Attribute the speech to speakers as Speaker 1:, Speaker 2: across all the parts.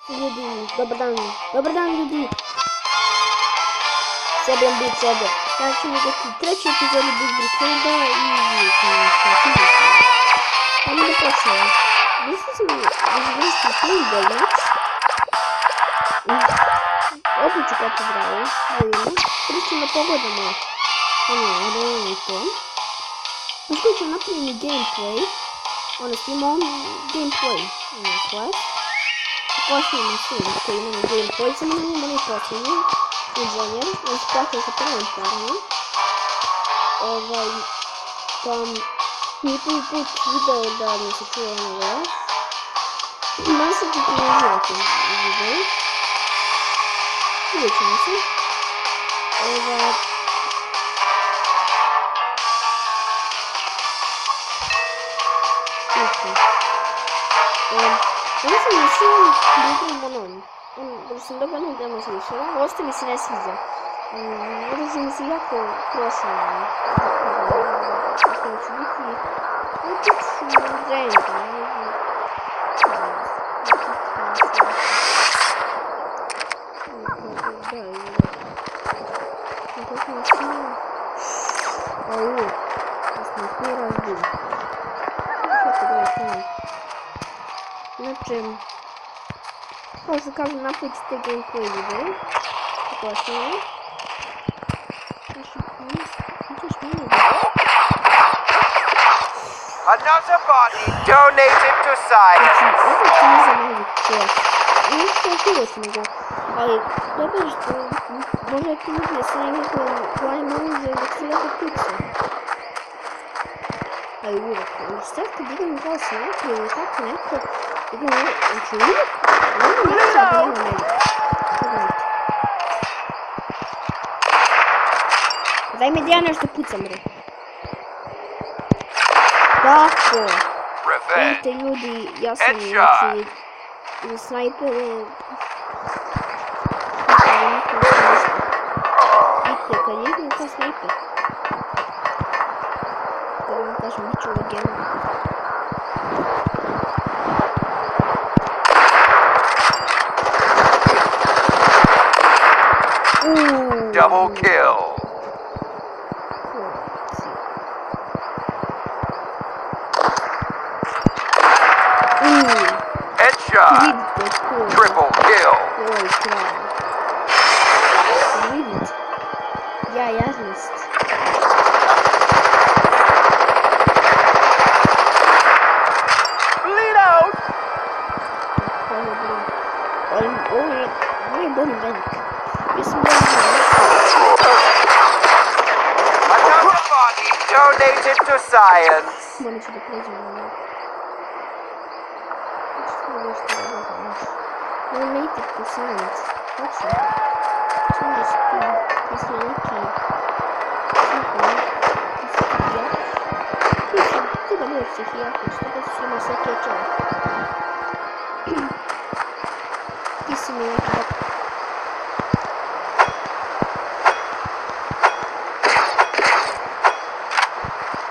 Speaker 1: Ljudi, dobar dan ljudi. Sebem bit sebe. Znači ćemo gledati treći epizodu Big Brigada i vidjet ćemo šta ćemo gledati. Ajmo da počnemo. Mislim sam izvrstiti film Delić. Opet ću katedralu, vidimo. Prvo ćemo da pogledamo arenu i to. Uskoro ćemo napraviti gameplay. Imamo gameplay. Class. Posljednji film koji imamo gameplay, samo imamo ne posljednji. Inženjer, on se platio sa prvom parnom. Nije prvi put video da mi se čuje ono glas. Malo se prikljuživati video. Vidjet ćemo se. Ovo sam mislila da igram onom. Možda sam dobro ne demo slišala, ovo mi se ne sviđa. Možda sam se jako prošla. Kako ću biti... Opet ću zajedno. Znači, kao što kažem, napravit ću te gameplay video. Posljedno.
Speaker 2: Another body donated to science.
Speaker 1: Ovo ću ne znam čovjek. Nije što je nego, ali dobro što možda ti ljudi sa nekakvom planim oružjem da se jako pice. Ali uvijek, sad kad idem kao snajper ili tako neko, idem uvijek, znači uvijek, uvijek sad da nema mene. Daj mi da ja nešto pucam, bre. Tako. Vidite ljudi, ja sam znači snajper. Vidite, kad idem kao snajper. Da vam kažem, bit ću legenda.
Speaker 2: Double kill. Headshot. Triple kill.
Speaker 1: Видите? Я ясность.
Speaker 2: Bleed out.
Speaker 1: Ой, бомбик.
Speaker 2: Another body donated to science.
Speaker 1: Donated to science. Точно. Ты домой психиатру, чтобы все на всякие чары. Письма.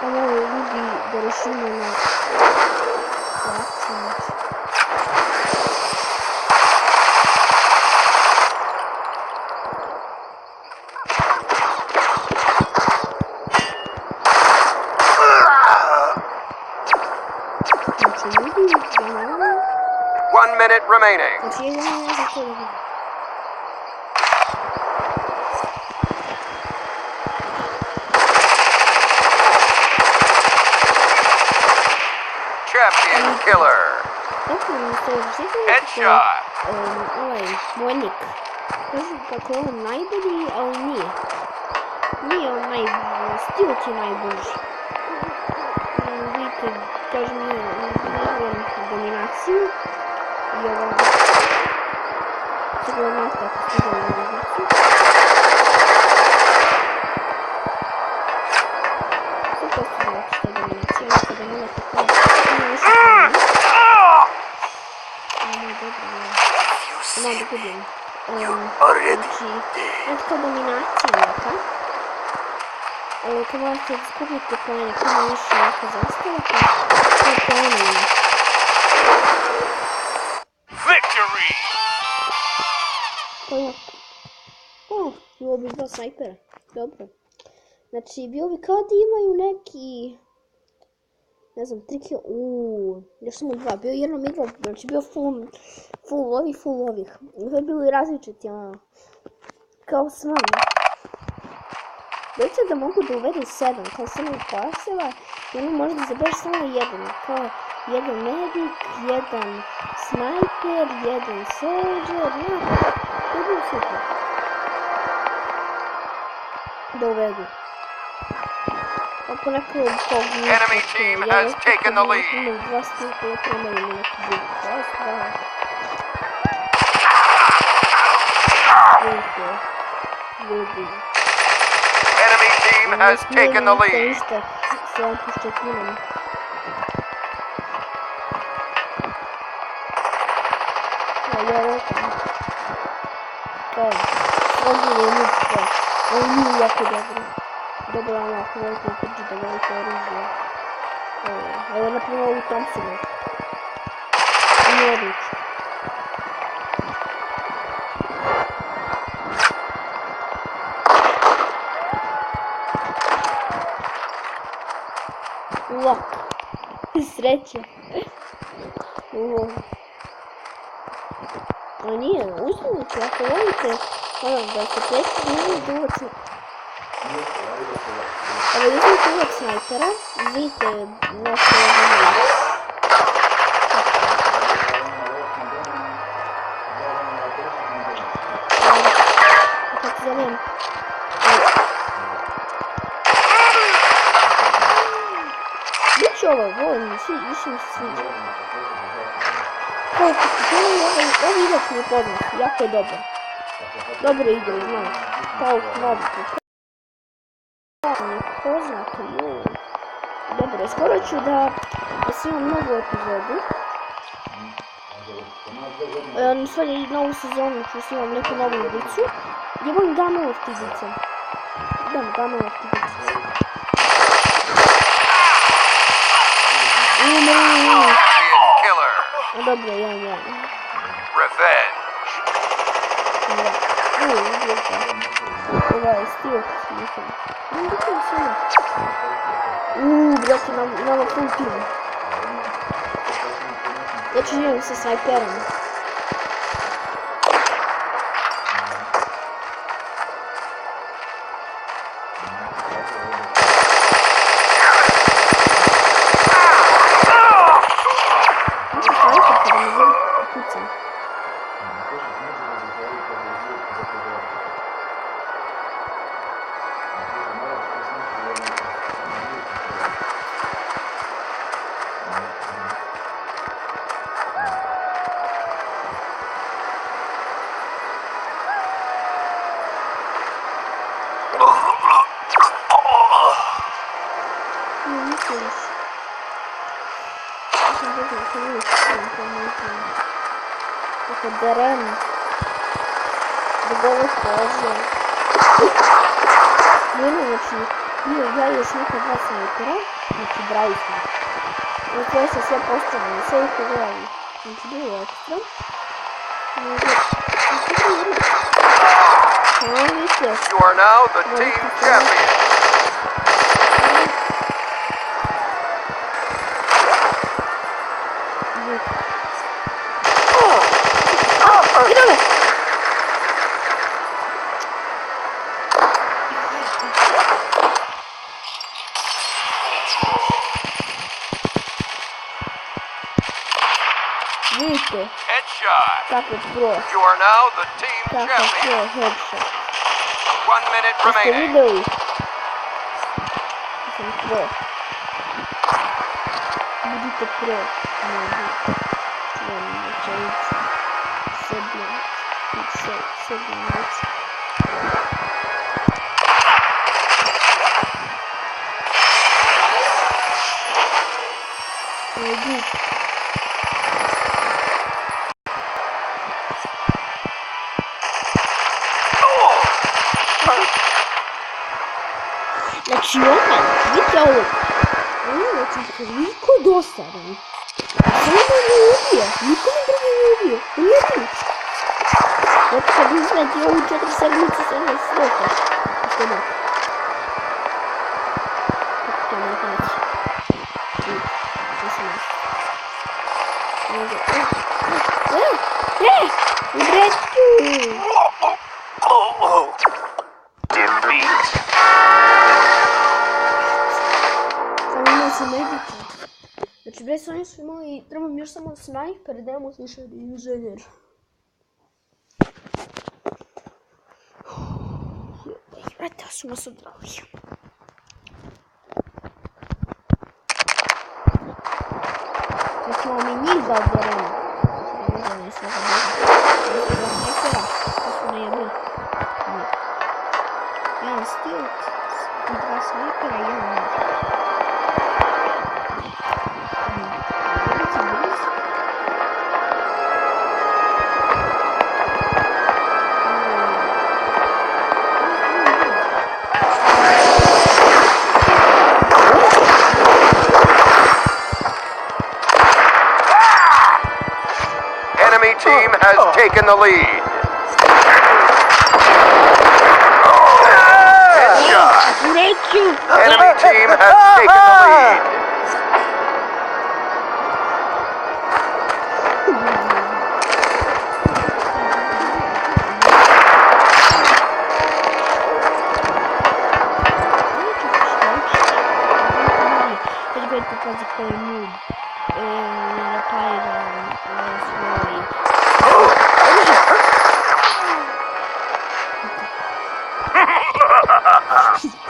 Speaker 1: По-моему, люди решили на
Speaker 2: One minute remaining. Champion killer. Headshot.
Speaker 1: Vojnik. Kažu kako je on najbolji, ali nije. Nije on najbolji, Stilt je najbolji. Vidite, kažem, igram dominaciju. I sigurno nastaviti stigao na ulicu. Sve postavljamo što je dominacija, nekada nema tako ima više krana. Ovo je dobro, imam da gudim. Znači, kao dominacija neka. Kad morate da skupite plane, kad ima više neka zastava, to je plane ima.
Speaker 2: Victory!
Speaker 1: kao... Bilo bi 2 snajpera. Dobro. Znači, bilo bi kao da imaju neki... Ne znam, 3 kill... još samo 2. Bio jednom igrao, znači bio full ovih. Ovo je bilo i različiti, ono... Kao s vama. Doći da mogu da uvedu 7, kao 7 klaseva. I ono može da zabereš samo jedan. Kao jedan medic, jedan snajper, jedan soldier, to je bilo super. Da uvedu. Ako neko kao
Speaker 2: Enemy team has taken the lead.
Speaker 1: Imam 2 stilka, ja premaju mi neki drugi klas, 2. Vidite.
Speaker 2: Enemy team has taken the lead.
Speaker 1: Ništa, s ovom puščetinom. Ja rekam. Kao, ovdje je ništa. Ovo nije jako dobro. Dobro, ono, ako volite utrđi da volite oružje. Evo, naprimjer, ovu Thompsonu. Nije odlično. Uva, sreće. A nije, uzmite, ako volite, da se preći, nemojte uvac... Evo, uzmite uvac snajpera, vidite nešto odmah. Kako se zovem? Biće ovo, volim, više mi se sviđa. Kao ovo igrač mi je poznat, jako je dobro. Dobro igra, znam. Kao knobku. Kao mi je poznato, joj. Dobro, skoro ću da snimam novu epizodu. Sve novu sezonu ću snimam neku novu igricu. Gdje volim Gamelov igrice. Idem Gamelov igrice. Dobro, ja.
Speaker 2: Revenge.
Speaker 1: Ovo je stil. Brate, nama full team. Ja ću živim sa snajperom. Tako derem do gole kože. Znači, ja i još neka 2 snajpera, znači bravi smo. I koje se sve postavljaju, sve ih ugledali. Znači, bilo je ekstra.
Speaker 2: You are now the team champion.
Speaker 1: Ideme! Vidite,
Speaker 2: Headshot.
Speaker 1: kako pro,
Speaker 2: You are now the team
Speaker 1: kako
Speaker 2: champion.
Speaker 1: pro headshot.
Speaker 2: 1 minute
Speaker 1: Jeste
Speaker 2: remaining.
Speaker 1: videli? Sam pro. Budite pro. Čuvam rečenicu. Srbljanac. Znači vidite ovo. Znači toliko dosadan. Samo me ne ubije. Niko me drugi ne ubije. Ujedi. Znači kad izvedi ovu 4 sedmice se ne sroka. Što da? To ne kreći. Što se nas? U breću!
Speaker 2: Defeat.
Speaker 1: Samo imao sam medica. Znači, bre, oni su imali, trebam još samo snajper, da imamo više inženjer. Brate, su nas odrali. Da ćemo mi njih da odberemo. Ne znam, jedan stilt, dva snajpera i jedan među.
Speaker 2: Enemy team has taken the lead. Headshot. Enemy team has taken the lead.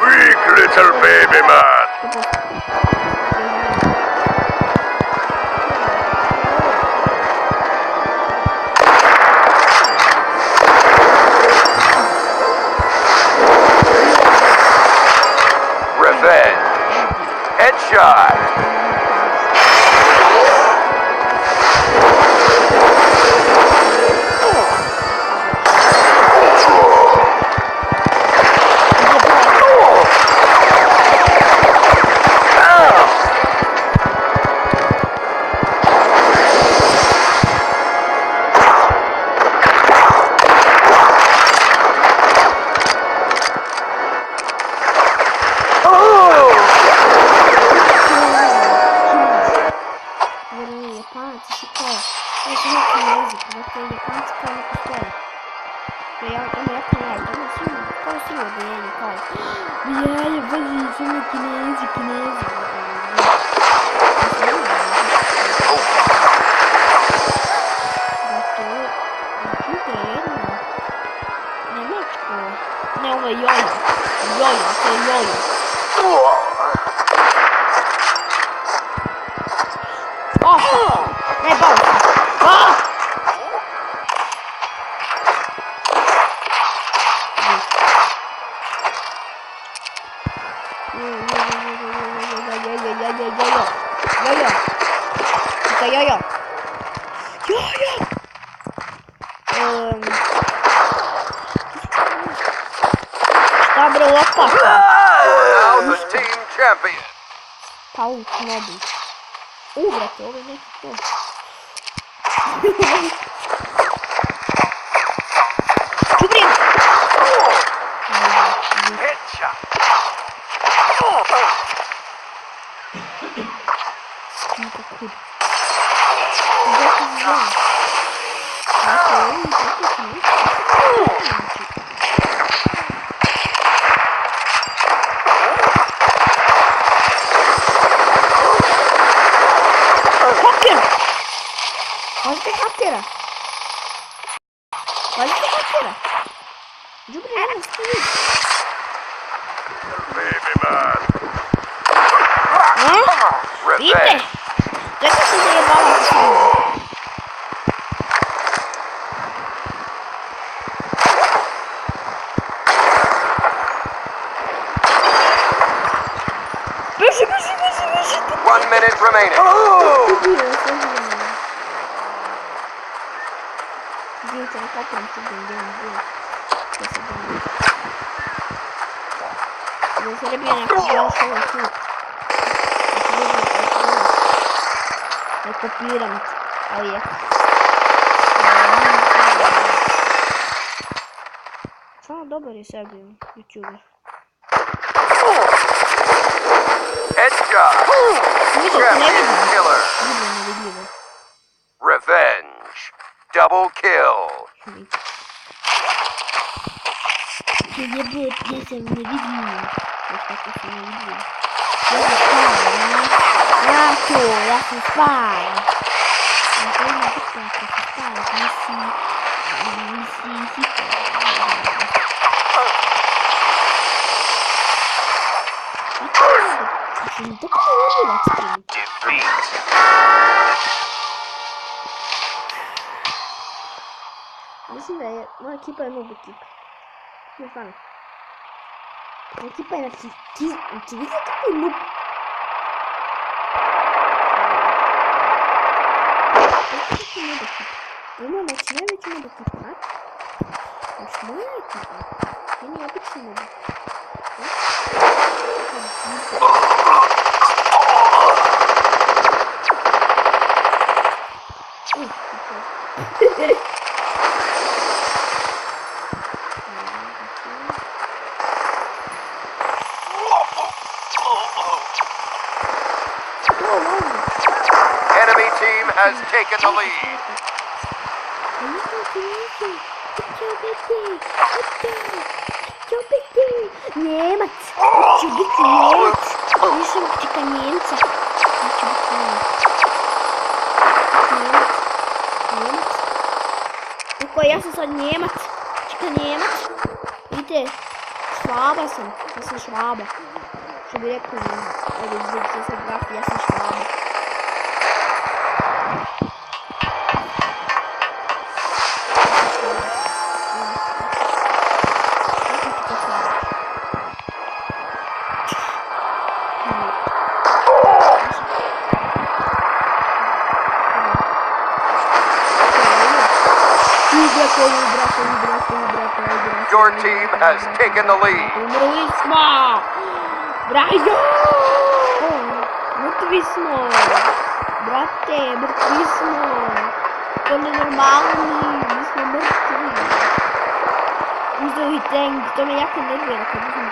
Speaker 2: Weak little baby man. Revenge. Headshot. Now the team champion.
Speaker 1: Pauk nobi. Brate, ovo je neki to. Čubrim!
Speaker 2: Headshot.
Speaker 1: Neka kud. Gdje se zove? Dakle, ovo je tako smiješno. Pazite hakera! Pazite hakera! Đubre, jedan stoji!
Speaker 2: Baby man.
Speaker 1: Vidite? Čekaj se zajebala sa svima. Beži!
Speaker 2: 1 minute remaining.
Speaker 1: Vidite, kako se gdje. Da se rebije neko još ovo tu. Da kopiram, ali je. dobar je sebi YouTuber.
Speaker 2: Headshot. Champion killer.
Speaker 1: Nevidljivo.
Speaker 2: Revenge. Double kill.
Speaker 1: Jebot, ja sam nevidljivo. Još tako sam nevidljivo. Ja sam spaj. To ima bitno ako se spaj, nisi hiper. Tako ne mogu da skin. Mislim da je, moja ekipa je noob ekipa. Ne stvarno. Moja ekipa je, znači vidite kako je noob. Kako je noob ekipa. Ima, znači najveći noob ekipa. Znači moja ekipa. Meni je obični noob.
Speaker 2: Enemy team has taken the lead.
Speaker 1: Njemac! Ću biti Njemac! Nisam čeka Njemca. Ću biti Njemac. Njemac. Tako, ja sam sad Njemac. Čeka Njemac. Vidite, Švaba sam. Ja sam Švaba. Što bi rekao Njemac. Ovdje izvidite, ja sam graf, ja sam Švaba.
Speaker 2: Your team has taken the lead.
Speaker 1: Umrli smo! Brajo! Mrtvi smo! Brate, mrtvi smo! To ne normalni, mi smo mrtvi. Uzeli tank, to me jako nervira kad uzmem.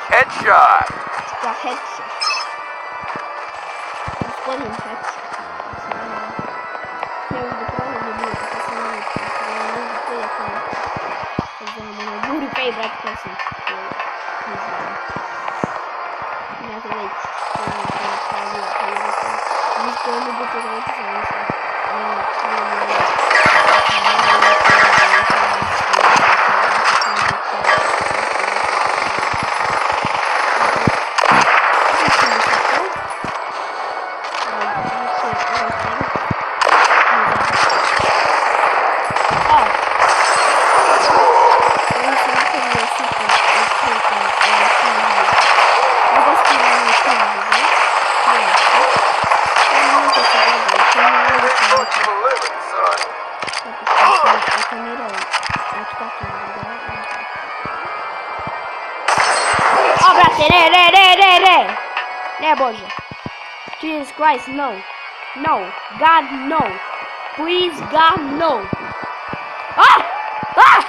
Speaker 2: Headshot.
Speaker 1: Got headshot. Gospodin headshot. Ne mogu pravno ne bude, tako sam ne mogu prijatelj. Buri favorite person. Ja se već. Nisko ne mogu pozvati sa nisam. O, brate, ne, Bože. Jesus Christ, no. No. God, no. Please, God, no. Ah! Ah!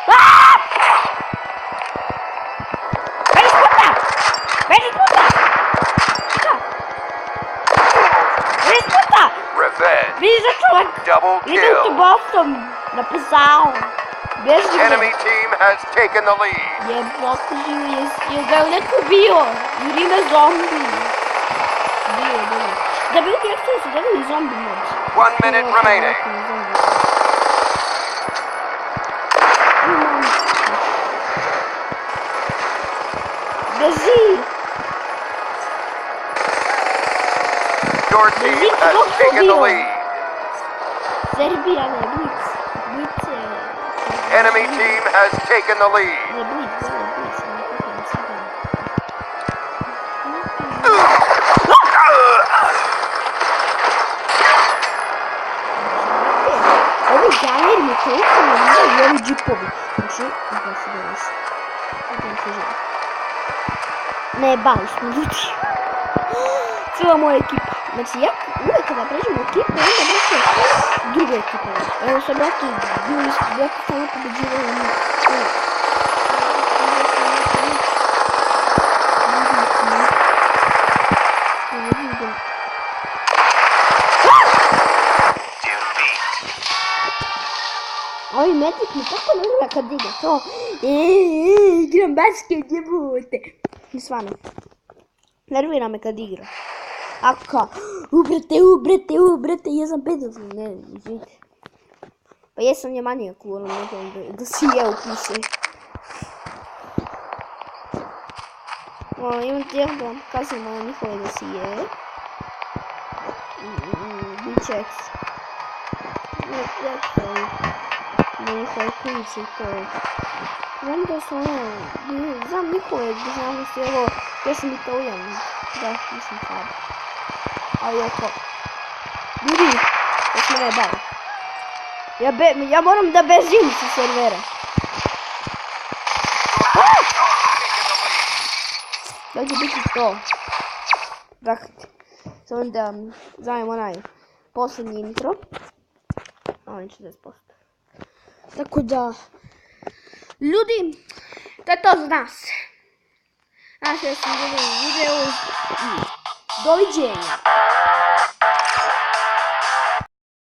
Speaker 1: Ah! Vedi puta!
Speaker 2: Revenge.
Speaker 1: Vidi za čovjek.
Speaker 2: Double
Speaker 1: Idem tu
Speaker 2: kill.
Speaker 1: bostom. Napisao. Beži me.
Speaker 2: Enemy team has taken the lead.
Speaker 1: Jebote živi, da je neko bio. Ili me zombi. Da bi uvijek su dali zombi mod.
Speaker 2: 1 minute remaining.
Speaker 1: Drži!
Speaker 2: Your team has taken the lead.
Speaker 1: Serbija, ne, Blic. Blic je...
Speaker 2: Enemy team has taken the lead.
Speaker 1: Ne, Blic, ne, Blic, ne kupijem sada. Ovi galeri mi toliko ne vidaju i ovi džipovi. Znači, idem se danas. Idem se želi. Ne, bali smo ljudi. Cijela moja ekipa. Znači, ja uvijek kada pređem u ekipu, onda baš je druga ekipa. Evo sad, brate, bili smo, brate, samo pobeđivali mi. Ovi medvik mi tako nervira kad igra to. Igram basket, jebote. I stvarno. Nervira me kad igra. Aka, ubrate, ja sam pedofil, ne, izvite. Pa jesam je manijak u onom nekom da si je upiše. Imam tijelo da vam pokazujem ovo njihove da si je. Biće na njihove klinice i to. Znam da su ono, znam njihove državnosti, evo, ja sam Italijan, da, nisam sad. Ali oko, ljudi, da smo ne bavili. Ja moram da bežim sa servera. Da će biti to. Dakle, samo da zajem onaj posljednji intro. A on će 10%. Tako da, ljudi, to je to za nas. Znači da sam gledali video i doviđenja.